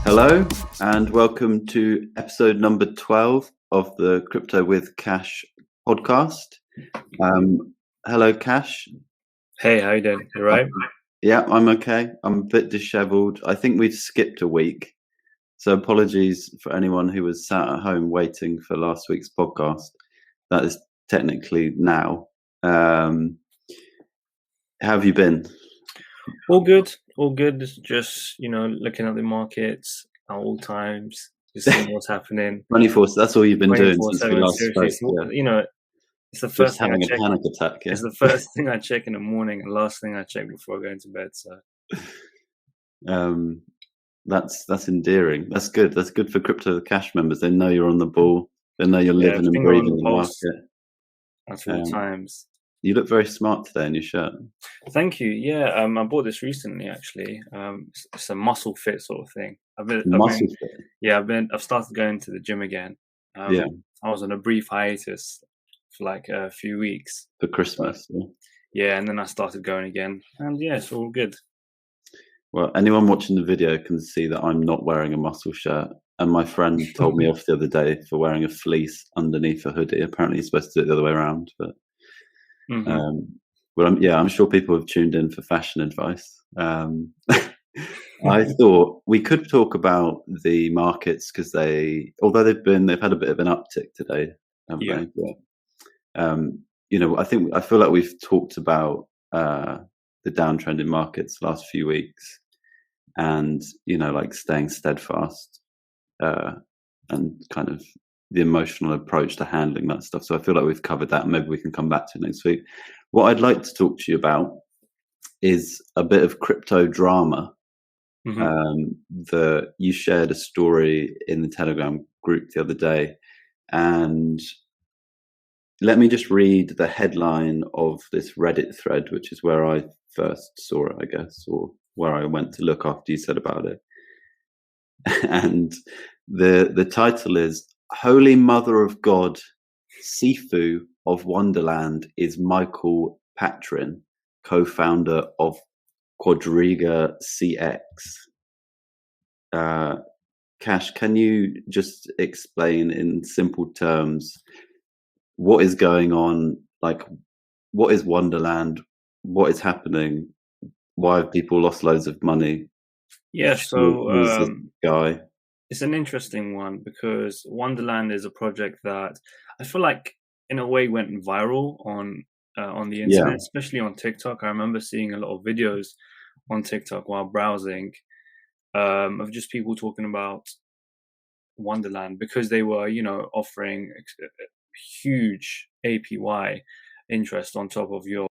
Hello and welcome to episode number 12 of the Crypto with Kash podcast. Hello, Kash. Hey, how you doing? You right? Yeah, I'm okay. I'm a bit disheveled. I think we've skipped a week. So apologies for anyone who was sat at home waiting for last week's podcast. That is technically now. How have you been? All good. Just, looking at the markets at all times, just seeing what's happening. 24, that's all you've been doing since we last spoke. Yeah. It's the first thing I check. Panic attack, yeah. It's the first thing I check in the morning and last thing I check before going to bed. So that's endearing. That's good. That's good for Crypto with Kash members. They know you're on the ball. They know you're living and breathing the market at all times. You look very smart today in your shirt. Thank you. Yeah, I bought this recently. Actually, it's a muscle fit sort of thing. I've started going to the gym again. I was on a brief hiatus for like a few weeks for Christmas. And then I started going again, and it's all good. Well, anyone watching the video can see that I'm not wearing a muscle shirt, and my friend told me off the other day for wearing a fleece underneath a hoodie. Apparently, you're supposed to do it the other way around, but. I'm sure people have tuned in for fashion advice. I thought we could talk about the markets because although they've had a bit of an uptick today, haven't they? But, I feel like we've talked about the downtrend in markets the last few weeks, and like staying steadfast and kind of the emotional approach to handling that stuff. So I feel like we've covered that, and maybe we can come back to it next week. What I'd like to talk to you about is a bit of crypto drama. You shared a story in the Telegram group the other day, and let me just read the headline of this Reddit thread, which is where I first saw it, I guess, or where I went to look after you said about it. And the title is Holy Mother of God, Sifu of Wonderland is Michael Patrin, co-founder of Quadriga CX. Kash, can you just explain in simple terms what is going on? Like, what is Wonderland? What is happening? Why have people lost loads of money? Yeah, who's this guy? It's an interesting one because Wonderland is a project that I feel like in a way went viral on the internet, especially on TikTok. I remember seeing a lot of videos on TikTok while browsing of just people talking about Wonderland because they were, offering huge APY interest on top of your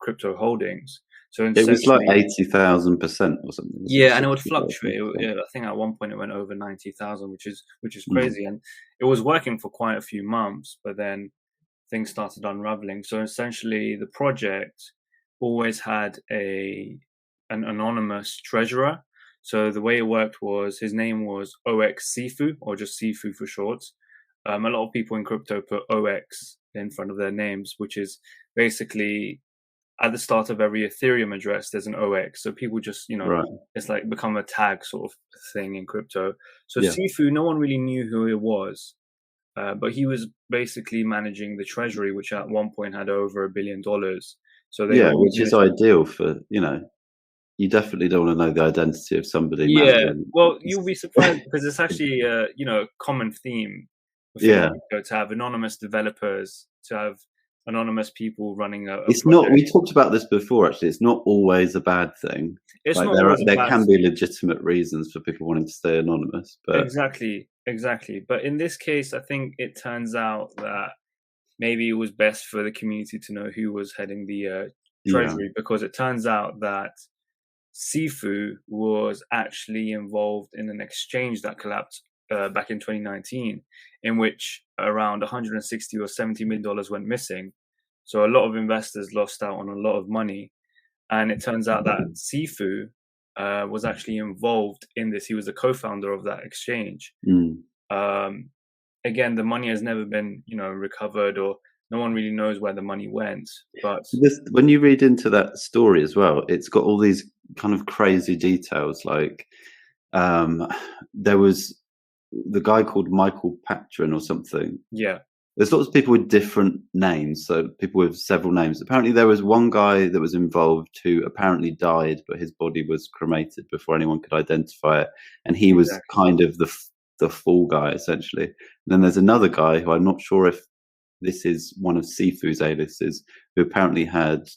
crypto holdings. So it was like 80,000% or something. Yeah, and it would fluctuate. I think at one point it went over 90,000, which is crazy. And it was working for quite a few months, but then things started unraveling. So essentially, the project always had an anonymous treasurer. So the way it worked was his name was OX Sifu, or just Sifu for short. A lot of people in crypto put OX in front of their names, which is basically at the start of every Ethereum address, there's an OX. So people just, It's like become a tag sort of thing in crypto. So Sifu, no one really knew who he was, but he was basically managing the treasury, which at one point had over $1 billion. So which is ideal for, you definitely don't want to know the identity of somebody. Well, you'll be surprised because it's actually a common theme. To have anonymous developers, to have anonymous people running it's project. Not. We talked about this before. Actually, it's not always a bad thing. It's like not there can be legitimate reasons for people wanting to stay anonymous. But exactly. But in this case, I think it turns out that maybe it was best for the community to know who was heading the treasury, because it turns out that Sifu was actually involved in an exchange that collapsed back in 2019, in which around 160 or $70 million went missing. So a lot of investors lost out on a lot of money. And it turns out that Sifu was actually involved in this. He was the co-founder of that exchange. Again, the money has never been, recovered, or no one really knows where the money went. But when you read into that story as well, it's got all these kind of crazy details, like there was the guy called Michael Patron or something. Yeah. There's lots of people with different names, so people with several names. Apparently, there was one guy that was involved who apparently died, but his body was cremated before anyone could identify it, and he was kind of the fall guy essentially. And then there's another guy who I'm not sure if this is one of Sifu's aliases, who apparently had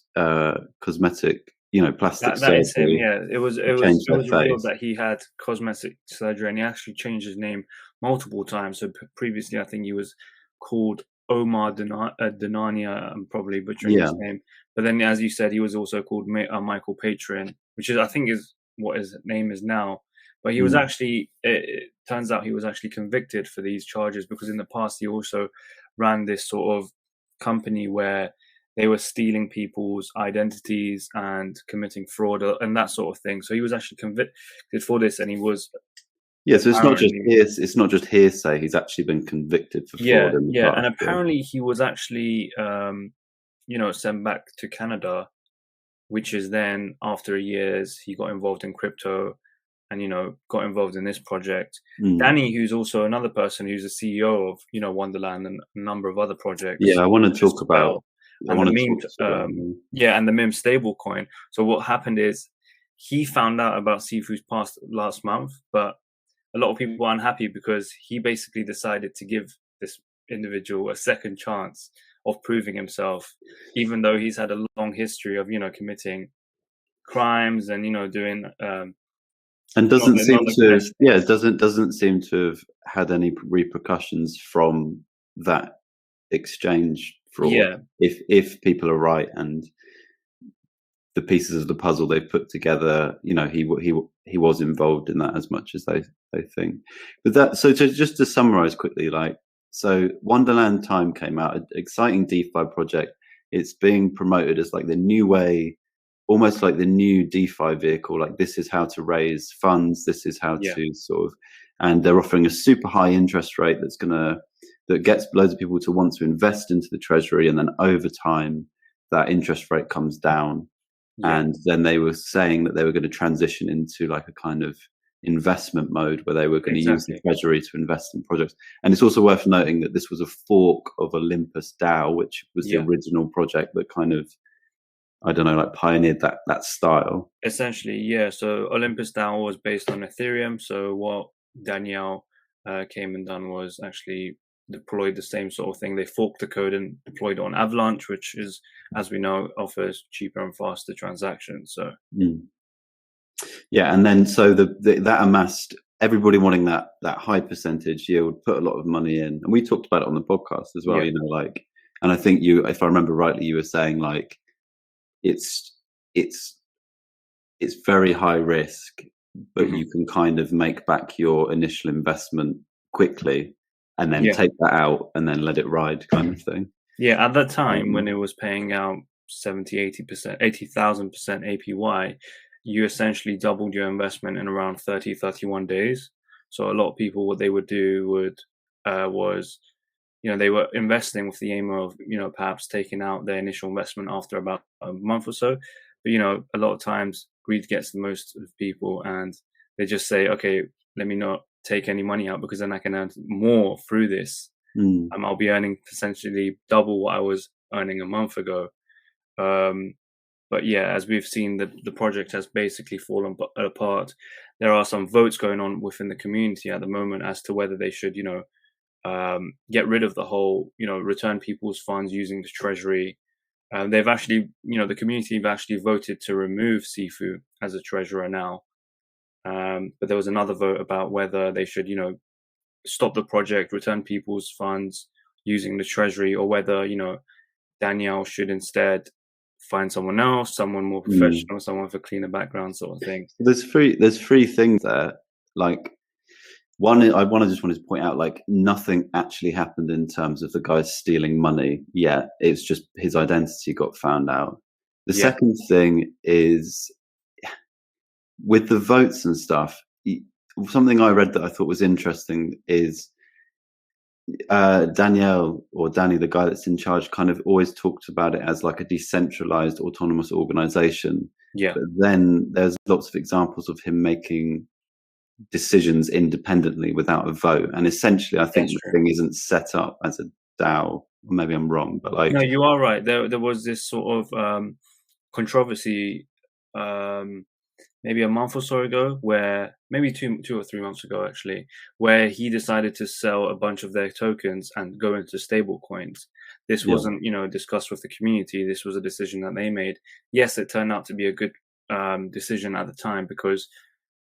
cosmetic, plastic that is him. surgery. Yeah, it was revealed that he had cosmetic surgery, and he actually changed his name multiple times. So previously, I think he was called Omar Denania. I'm probably butchering his name, but then, as you said, he was also called Michael Patron, which is, I think, is what his name is now. But he was actually, it turns out he was actually convicted for these charges, because in the past he also ran this sort of company where they were stealing people's identities and committing fraud and that sort of thing. So he was actually convicted for this, and he was. Yeah, so it's not just hearsay. He's actually been convicted for fraud. And apparently he was actually, sent back to Canada, which is then after years he got involved in crypto, and got involved in this project. Danny, who's also another person who's the CEO of Wonderland and a number of other projects. Yeah, I want to talk about. And the meme stable coin. So what happened is he found out about Sifu's past last month, but a lot of people are unhappy because he basically decided to give this individual a second chance of proving himself, even though he's had a long history of committing crimes and doing and doesn't seem to have had any repercussions from that exchange fraud. Yeah. If people are right and the pieces of the puzzle they've put together, he was involved in that as much as they think. But just to summarize quickly, so Wonderland Time came out, an exciting DeFi project. It's being promoted as like the new way, almost like the new DeFi vehicle. Like, this is how to raise funds. This is how to sort of, and they're offering a super high interest rate that gets loads of people to want to invest into the treasury, and then over time that interest rate comes down. And then they were saying that they were going to transition into like a kind of investment mode where they were going to use the treasury to invest in projects. And it's also worth noting that this was a fork of Olympus DAO, which was the original project that kind of, I don't know, like pioneered that style. Essentially, yeah. So Olympus DAO was based on Ethereum. So what Danielle came and done was actually deployed the same sort of thing. They forked the code and deployed it on Avalanche, which is, as we know, offers cheaper and faster transactions. So yeah, and then so that amassed everybody wanting that high percentage yield, put a lot of money in, and we talked about it on the podcast as well. And I think if I remember rightly, you were saying like it's very high risk, but you can kind of make back your initial investment quickly and then take that out and then let it ride, kind of thing. Yeah, at that time when it was paying out 80,000% APY, you essentially doubled your investment in around 31 days. So a lot of people, what they would do was they were investing with the aim of perhaps taking out their initial investment after about a month or so. But a lot of times greed gets the most of people, and they just say, okay, let me not take any money out because then I can earn more through this. I'll be earning essentially double what I was earning a month ago. But yeah, as we've seen, the project has basically fallen apart. There are some votes going on within the community at the moment as to whether they should, get rid of the whole, return people's funds using the treasury. They've actually, the community have actually voted to remove Sifu as a treasurer now. But there was another vote about whether they should, stop the project, return people's funds using the treasury, or whether, Danielle should instead find someone else, someone more professional, someone with a cleaner background, sort of thing. There's three things there. Like, one, I just wanted to point out, like, nothing actually happened in terms of the guy stealing money yet. It's just his identity got found out. The second thing is, with the votes and stuff, something I read that I thought was interesting is Danielle, or Danny, the guy that's in charge, kind of always talked about it as like a decentralized autonomous organization. Yeah. But then there's lots of examples of him making decisions independently without a vote. And essentially, I think That's the true. thing isn't set up as a DAO. Or maybe I'm wrong, but No, like, you are right. There was this sort of controversy um, maybe a month or so ago, where maybe two or 3 months ago actually, where he decided to sell a bunch of their tokens and go into stable coins. This yeah, wasn't, discussed with the community. This was a decision that they made. Yes, it turned out to be a good decision at the time because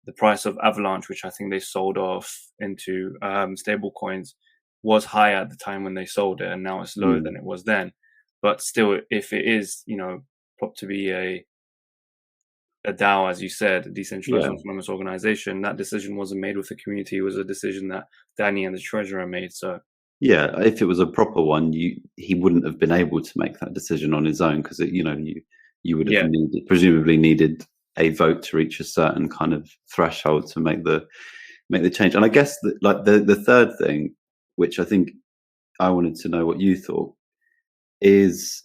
the price of Avalanche, which I think they sold off into stable coins, was high at the time when they sold it, and now it's lower mm, than it was then. But still, if it is, prop to be a DAO, as you said, a decentralized yeah. autonomous organization, that decision wasn't made with the community. It was a decision that Danny and the treasurer made. So Yeah, if it was a proper one, he wouldn't have been able to make that decision on his own because you would have yeah, presumably needed a vote to reach a certain kind of threshold to make the change. And I guess that, like, the third thing, which I think I wanted to know what you thought, is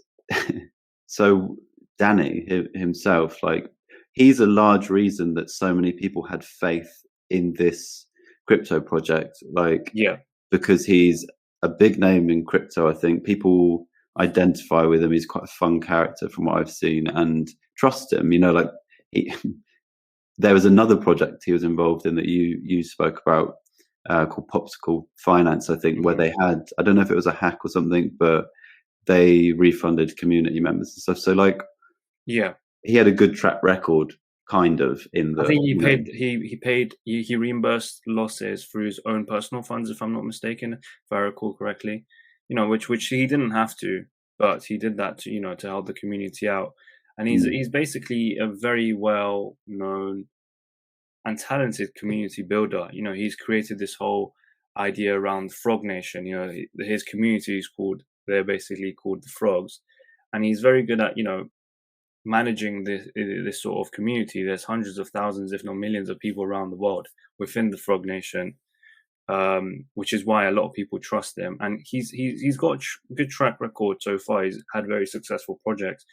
so Danny himself, like, he's a large reason that so many people had faith in this crypto project, like, yeah, because he's a big name in crypto. I think people identify with him. He's quite a fun character from what I've seen and trust him. Like, he, there was another project he was involved in that you spoke about, called Popsicle Finance, I think, where hmm, they had, I don't know if it was a hack or something, but they refunded community members and stuff. So, like, yeah. he had a good track record, kind of, in I the, think he reimbursed losses through his own personal funds, if I'm not mistaken, if I recall correctly. Which he didn't have to, but he did that to help the community out. And mm, he's basically a very well known and talented community builder. He's created this whole idea around Frog Nation. His community is they're basically called the Frogs, and he's very good at managing this sort of community. There's hundreds of thousands, if not millions, of people around the world within the Frog Nation, which is why a lot of people trust him. And he's got a good track record so far. He's had very successful projects.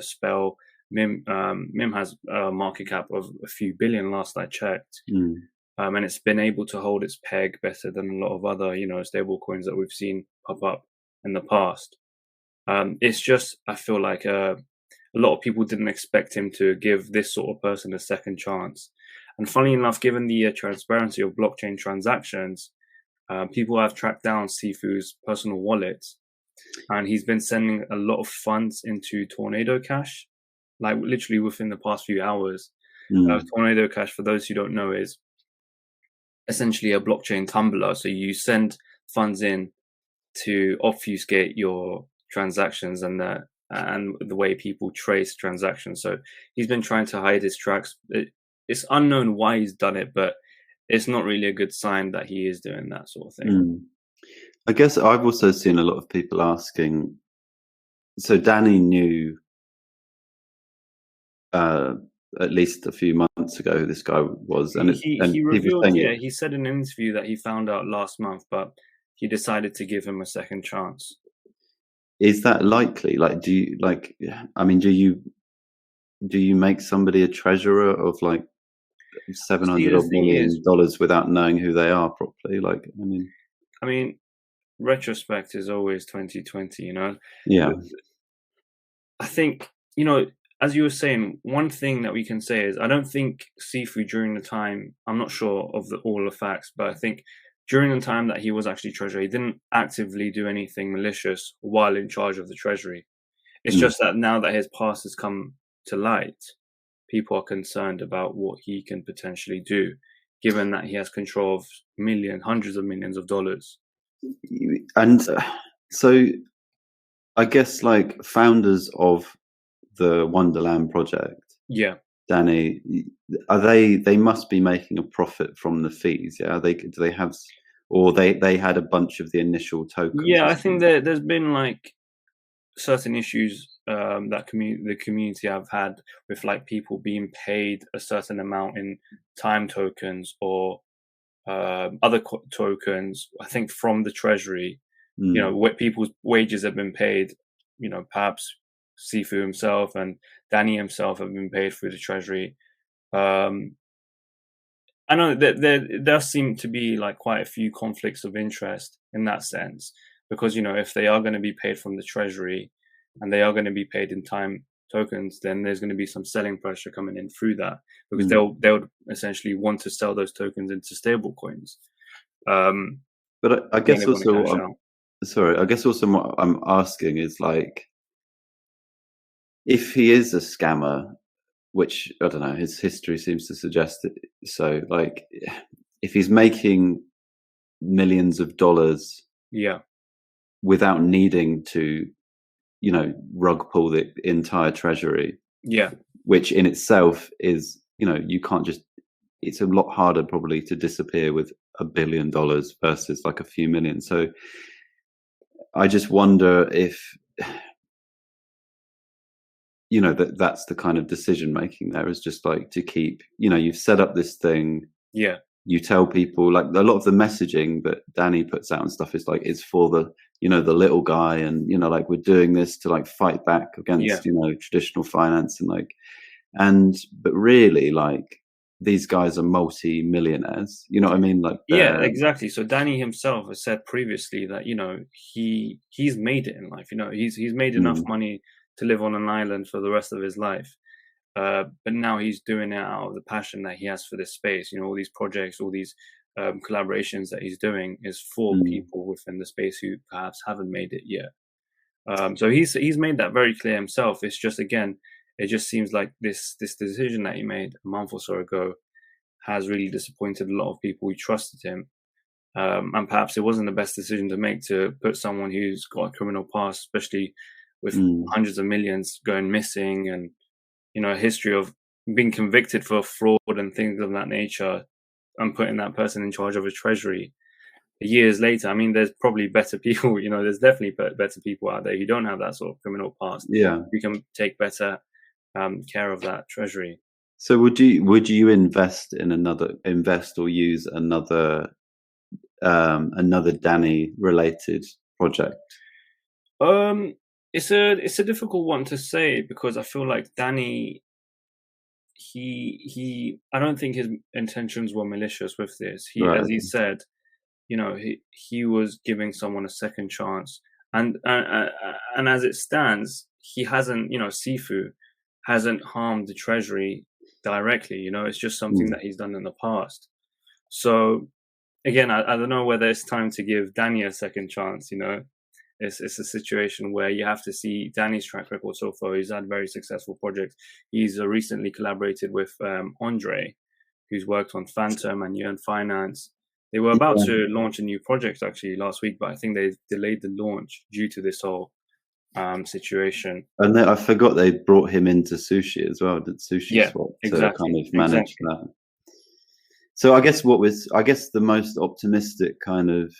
Spell Mim has a market cap of a few billion last I checked, mm, and it's been able to hold its peg better than a lot of other stable coins that we've seen pop up in the past. It's just I feel like a lot of people didn't expect him to give this sort of person a second chance. And funny enough, given the transparency of blockchain transactions, people have tracked down Sifu's personal wallet, and he's been sending a lot of funds into Tornado Cash, like literally within the past few hours. mm, Tornado Cash, for those who don't know, is essentially a blockchain tumbler. So you send funds in to obfuscate your transactions and the way people trace transactions. So he's been trying to hide his tracks. It's unknown why he's done it, but it's not really a good sign that he is doing that sort of thing. mm. I guess I've also seen a lot of people asking. So Danny knew, uh, at least a few months ago, who this guy was, and He people revealed, saying, yeah, he said in an interview that he found out last month, but he decided to give him a second chance. is that likely? Like, do you like? I mean, do you make somebody a treasurer of like seven See, hundred the odd thing is, million dollars without knowing who they are properly? Like, I mean, I mean, retrospect is always 2020. yeah, I think, as you were saying, one thing that we can say is I don't think Sifu during the time, I'm not sure of all the facts, but I think during the time that he was actually treasurer, he didn't actively do anything malicious while in charge of the treasury. It's mm, just that now that his past has come to light, people are concerned about what he can potentially do, given that he has control of hundreds of millions of dollars. and so I guess, like, founders of the Wonderland project, Yeah. Danny, are they must be making a profit from the fees, yeah? Do they have, or they had a bunch of the initial tokens Yeah, or I think something? there's been like certain issues that the community have had with like people being paid a certain amount in time tokens or other tokens. I think from the treasury, Mm, what people's wages have been paid. Perhaps Sifu himself and Danny himself have been paid through the treasury. Um, I know that there does seem to be like quite a few conflicts of interest in that sense, because if they are going to be paid from the treasury and they are going to be paid in time tokens, then there's going to be some selling pressure coming in through that, because they would essentially want to sell those tokens into stable coins. But I guess also, I guess also what I'm asking is, like, if he is a scammer, which I don't know, his history seems to suggest it. So, like, if he's making millions of dollars, without needing to, rug pull the entire treasury, which in itself is, you can't just. It's a lot harder probably to disappear with $1 billion versus like a few million. So, I just wonder if. That's the kind of decision making there, is just like to keep, you've set up this thing. You tell people, like, a lot of the messaging that Danny puts out and stuff is like, it's for the, the little guy, and, like, we're doing this to like fight back against, traditional finance, and but really, like, these guys are multi-millionaires, you know what I mean? Like, exactly. So Danny himself has said previously that, he's made it in life, he's made enough money to live on an island for the rest of his life. But now he's doing it out of the passion that he has for this space. All these projects, all these collaborations that he's doing is for people within the space who perhaps haven't made it yet. So he's made that very clear himself. It's just, again, it just seems like this decision that he made a month or so ago has really disappointed a lot of people who trusted him. And perhaps it wasn't the best decision to make, to put someone who's got a criminal past, especially with hundreds of millions going missing, and a history of being convicted for fraud and things of that nature, and putting that person in charge of a treasury years later. I mean, there's probably better people, there's definitely better people out there who don't have that sort of criminal past. Who can take better care of that treasury. So would you invest or use another Danny related project? It's a difficult one to say, because I feel like Danny, I don't think his intentions were malicious with this. As he said, he was giving someone a second chance, and as it stands, he hasn't, Sifu hasn't harmed the treasury directly. It's just something that he's done in the past. So again, I don't know whether it's time to give Danny a second chance. It's a situation where you have to see Danny's track record so far. He's had very successful projects. He's recently collaborated with Andre, who's worked on Phantom and Yearn Finance. They were about to launch a new project actually last week, but I think they delayed the launch due to this whole situation. And I forgot they brought him into Sushi as well. Did Sushi Swap to kind of manage that? So I guess the most optimistic kind of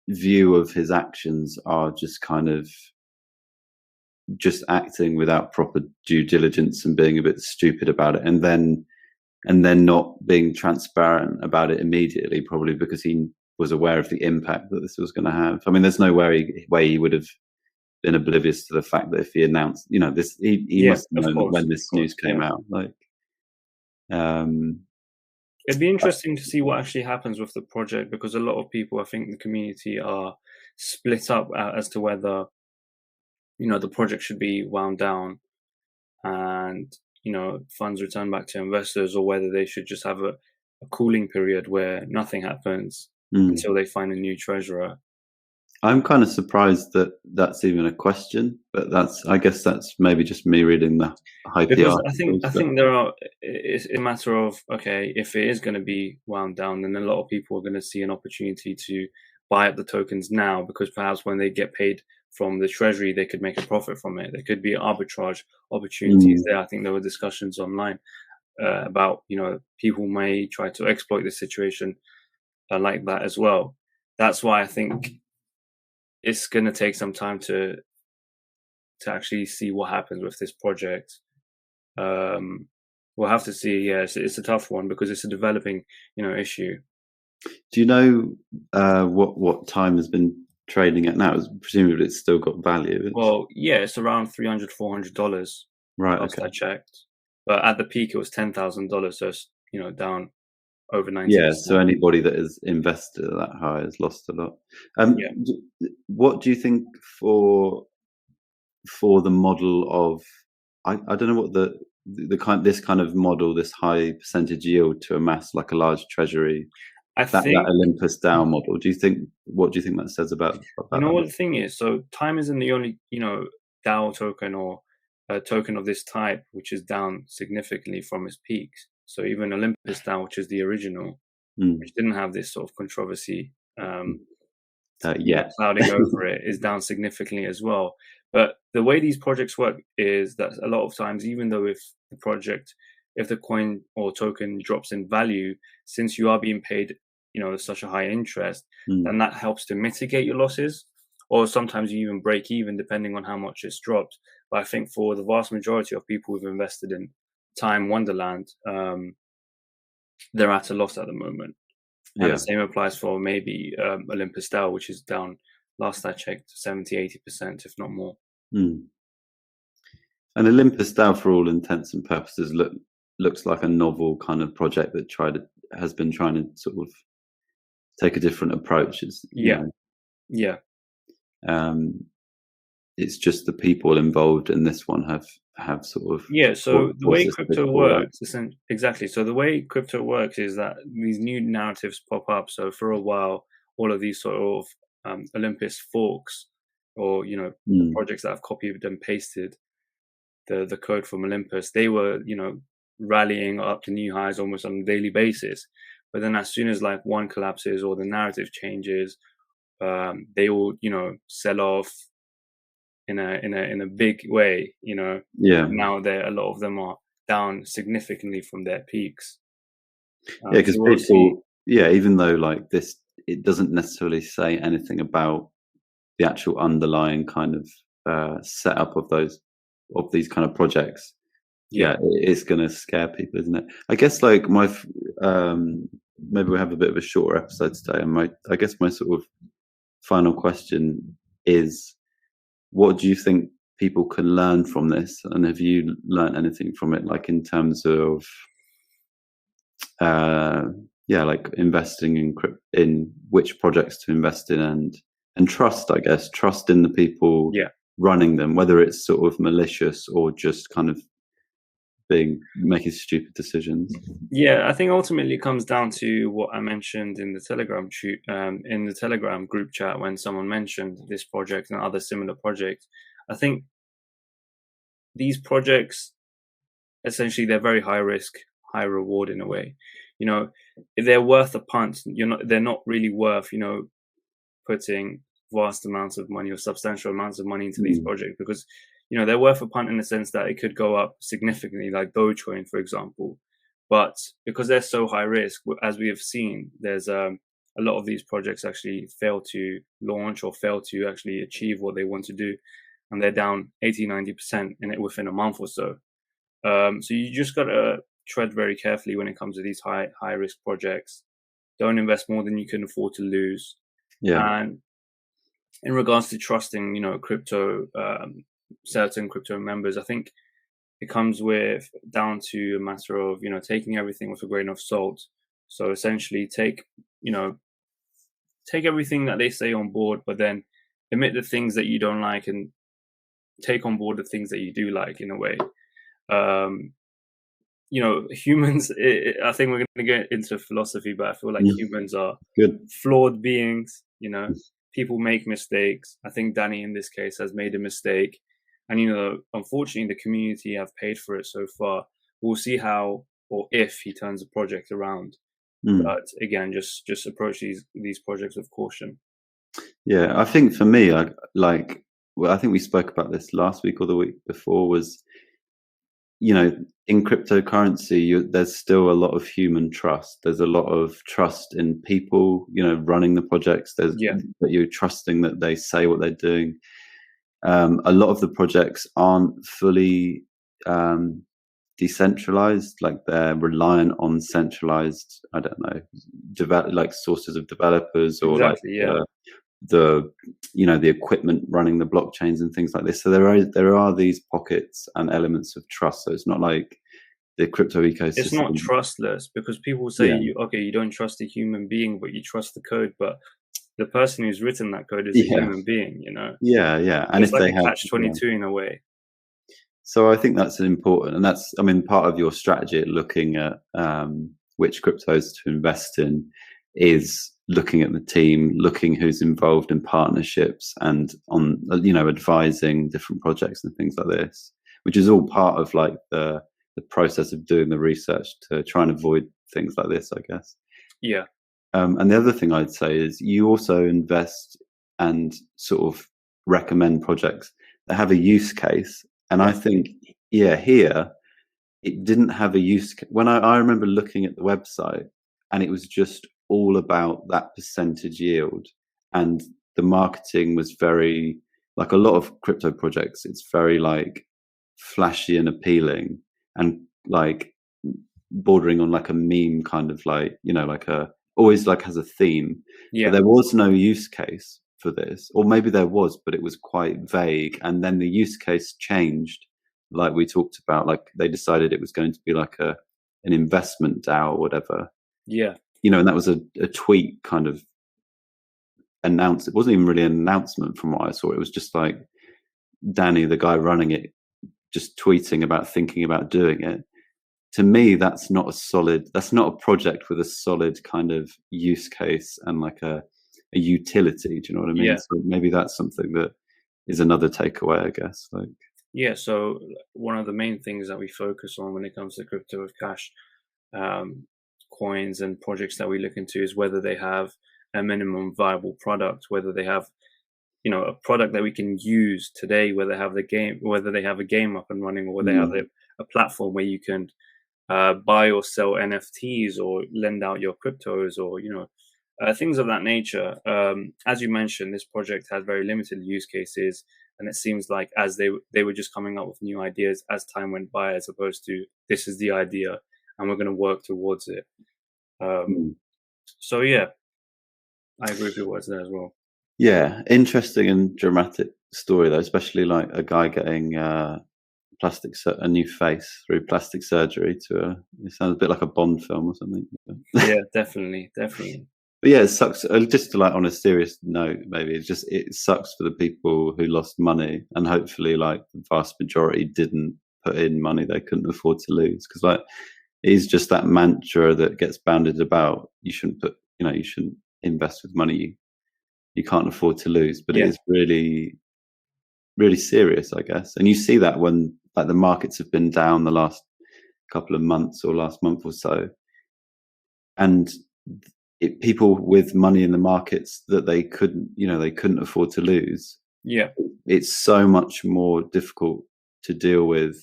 view of his actions are just kind of just acting without proper due diligence and being a bit stupid about it, and then not being transparent about it immediately, probably because he was aware of the impact that this was going to have. I mean, there's no way he would have been oblivious to the fact that if he announced, this, he must have known when this news came out. Like, it'd be interesting to see what actually happens with the project, because a lot of people, I think the community, are split up as to whether, the project should be wound down and, funds returned back to investors, or whether they should just have a cooling period where nothing happens until they find a new treasurer. I'm kind of surprised that that's even a question, but I guess that's maybe just me reading the hype. Because I think it's a matter of, okay, if it is going to be wound down, then a lot of people are going to see an opportunity to buy up the tokens now, because perhaps when they get paid from the treasury, they could make a profit from it. There could be arbitrage opportunities there. I think there were discussions online about, people may try to exploit the situation like that as well. That's why I think it's going to take some time to actually see what happens with this project. We'll have to see. Yeah, it's a tough one because it's a developing, issue. Do you know what time has been trading at now? Presumably it's still got value. Well, yeah, it's around $300, $400. Right. Last I checked, but at the peak it was $10,000. So it's down over 90%. Yeah, so anybody that has invested at that high has lost a lot. Yeah. What do you think for the model of, I don't know what this kind of model, this high percentage yield to amass like a large treasury, I that think, Olympus DAO model. What do you think that says about you know that what model? the thing is? So time isn't the only, DAO token or a token of this type which is down significantly from its peaks. So even Olympus DAO, which is the original, which didn't have this sort of controversy, Yeah. clouding over it, is down significantly as well. But the way these projects work is that a lot of times, even though if the coin or token drops in value, since you are being paid, such a high interest, then that helps to mitigate your losses. Or sometimes you even break even depending on how much it's dropped. But I think for the vast majority of people who've invested in Time Wonderland, they're at a loss at the moment. And Yeah. the same applies for maybe Olympus DAO, which is down, last I checked, 70-80%, if not more. And Olympus DAO, for all intents and purposes, looks like a novel kind of project that has been trying to sort of take a different approach. It's just the people involved in this one have sort of So the way this crypto works, exactly. So the way crypto works is that these new narratives pop up. So for a while, all of these sort of Olympus forks, or the projects that have copied and pasted the code from Olympus, they were rallying up to new highs almost on a daily basis. But then as soon as like one collapses or the narrative changes, they will sell off in a big way. Now a lot of them are down significantly from their peaks. Because people, even though like this, it doesn't necessarily say anything about the actual underlying kind of setup of these kind of projects. It's going to scare people, isn't it? I guess like maybe we have a bit of a shorter episode today, and I guess my sort of final question is, what do you think people can learn from this, and have you learned anything from it, like in terms of like investing in which projects to invest in, and trust, I guess, trust in the people running them, whether it's sort of malicious or just kind of making stupid decisions? I think ultimately it comes down to what I mentioned in the Telegram group chat when someone mentioned this project and other similar projects. I think these projects, essentially, they're very high risk, high reward in a way. They're worth a punt. They're not really worth putting vast amounts of money or substantial amounts of money into these projects, because they're worth a punt in the sense that it could go up significantly, like Dogecoin, for example. But because they're so high risk, as we have seen, there's a lot of these projects actually fail to launch or fail to actually achieve what they want to do, and they're down 80-90% in it within a month or so. So you just got to tread very carefully when it comes to these high risk projects. Don't invest more than you can afford to lose. And in regards to trusting, crypto, certain crypto members, I think it comes down to a matter of, taking everything with a grain of salt. So essentially take everything that they say on board, but then omit the things that you don't like and take on board the things that you do like, in a way. Humans, I think we're going to get into philosophy, but I feel like humans are flawed beings. People make mistakes. I think Danny in this case has made a mistake, and unfortunately the community have paid for it so far. We'll see how or if he turns the project around. But again, just approach these projects with caution. I think for me, I think we spoke about this last week or the week before, was in cryptocurrency, there's still a lot of human trust. There's a lot of trust in people, running the projects. That you're trusting that they say what they're doing. A lot of the projects aren't fully decentralized, like they're reliant on centralized, I don't know, like sources of developers, or the equipment running the blockchains and things like this. So there are these pockets and elements of trust. So it's not like the crypto ecosystem. It's not trustless, because people say, you don't trust a human being, but you trust the code. But the person who's written that code is a human being, Yeah. And it's like a catch-22 in a way. So I think that's important, and that's, I mean, part of your strategy at looking at which cryptos to invest in is looking at the team, looking who's involved in partnerships and on, advising different projects and things like this, which is all part of like the process of doing the research to try and avoid things like this, I guess. Yeah. And the other thing I'd say is you also invest and sort of recommend projects that have a use case. And I think, here it didn't have a use case. When I remember looking at the website, and it was just all about that percentage yield, and the marketing was very, like a lot of crypto projects, it's very like flashy and appealing, and like bordering on like a meme kind of like, like always like has a theme. But there was no use case for this, or maybe there was, but it was quite vague. And then the use case changed, like we talked about, like they decided it was going to be like an investment DAO or whatever. And that was a tweet kind of announced. It wasn't even really an announcement from what I saw. It was just like Danny, the guy running it, just tweeting about thinking about doing it. To me, that's not a project with a solid kind of use case and like a utility. Do you know what I mean? So maybe that's something that is another takeaway, I guess. So one of the main things that we focus on when it comes to Crypto with Kash coins and projects that we look into is whether they have a minimum viable product, whether they have a product that we can use today, whether they have a game up and running, or whether they have a platform where you can buy or sell NFTs or lend out your cryptos, or things of that nature. As you mentioned, this project has very limited use cases, and it seems like as they were just coming up with new ideas as time went by, as opposed to this is the idea and we're going to work towards it. So yeah, I agree with your words there as well. Yeah, interesting and dramatic story though, especially like a guy getting a new face through plastic surgery. It sounds a bit like a Bond film or something. Yeah, definitely. But yeah, it sucks. Just to like on a serious note, maybe it sucks for the people who lost money, and hopefully, like the vast majority didn't put in money they couldn't afford to lose. Because like it is just that mantra that gets bounded about. You shouldn't invest with money you can't afford to lose. But it is really, really serious, I guess. And you see that when like the markets have been down the last couple of months or last month or so, and people with money in the markets that they couldn't afford to lose. It's so much more difficult to deal with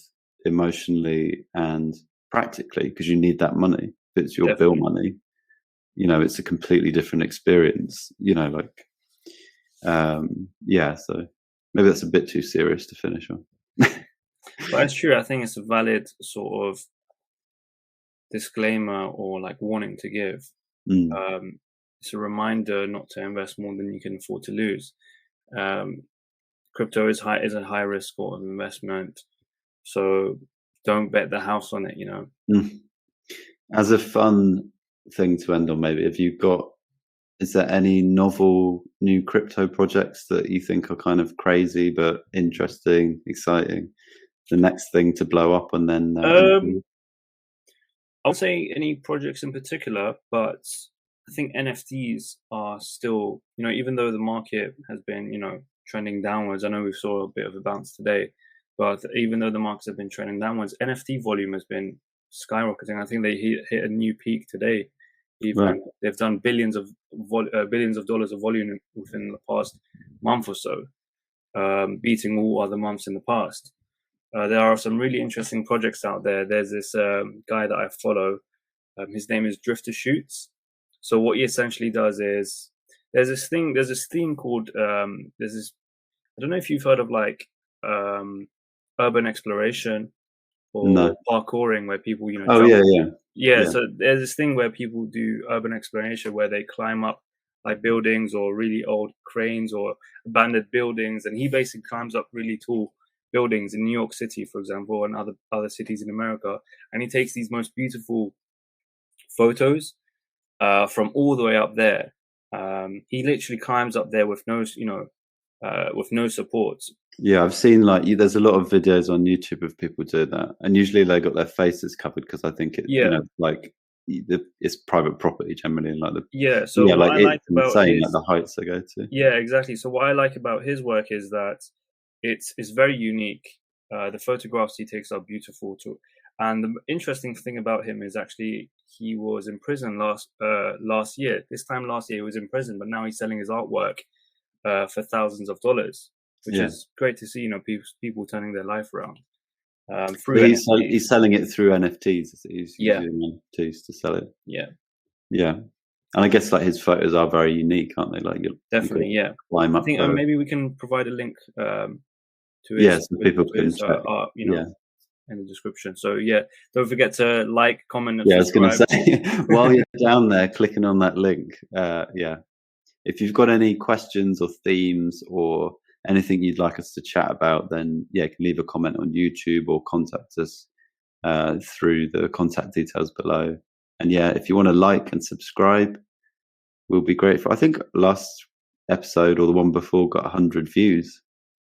emotionally and practically, because you need that money. If it's your bill money, it's a completely different experience. So maybe that's a bit too serious to finish on. But it's true. I think it's a valid sort of disclaimer or like warning to give. It's a reminder not to invest more than you can afford to lose. Crypto is a high risk sort of investment, so don't bet the house on it. As a fun thing to end on, maybe is there any novel new crypto projects that you think are kind of crazy but interesting, exciting? The next thing to blow up, and then I won't say any projects in particular, but I think NFTs are still, even though the market has been, trending downwards. I know we saw a bit of a bounce today, but even though the markets have been trending downwards, NFT volume has been skyrocketing. I think they hit a new peak today. They've done billions of dollars of volume within the past month or so, beating all other months in the past. There are some really interesting projects out there. There's this guy that I follow. His name is Drifter Shoots. So what he essentially does is there's this theme called I don't know if you've heard of like urban exploration or parkouring, where people so there's this thing where people do urban exploration where they climb up like buildings or really old cranes or abandoned buildings, and he basically climbs up really tall buildings in New York City, for example, and other cities in America, and he takes these most beautiful photos from all the way up there. He literally climbs up there with no support. Yeah, I've seen there's a lot of videos on YouTube of people doing that, and usually they got their faces covered because I think it's private property generally, and what I like about the heights they go to. Yeah, exactly. So what I like about his work is that it's very unique. The photographs he takes are beautiful too. And the interesting thing about him is actually he was in prison last year. This time last year he was in prison, but now he's selling his artwork for thousands of dollars, which is great to see. People turning their life around through NFTs. He's selling it through NFTs. He's using NFTs to sell it. Yeah. And I guess his photos are very unique, aren't they? Definitely, yeah. Climb up. I think maybe we can provide a link to his, so people can check. Art, in the description. So don't forget to like, comment, and subscribe. I was going to say, while you're down there clicking on that link, if you've got any questions or themes or anything you'd like us to chat about, then you can leave a comment on YouTube or contact us through the contact details below. And if you want to like and subscribe, we'll be grateful. I think last episode or the one before got 100 views.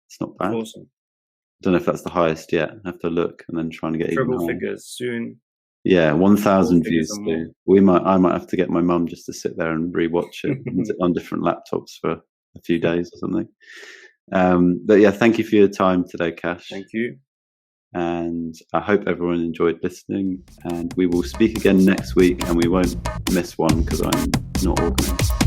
It's not bad. Awesome. I don't know if that's the highest yet. I have to look and then try and get triple even figures soon. 1,000 views too. I might have to get my mum just to sit there and rewatch it on different laptops for a few days or something. But thank you for your time today, Kash. Thank you. And I hope everyone enjoyed listening, and we will speak again next week, and we won't miss one because I'm not organised.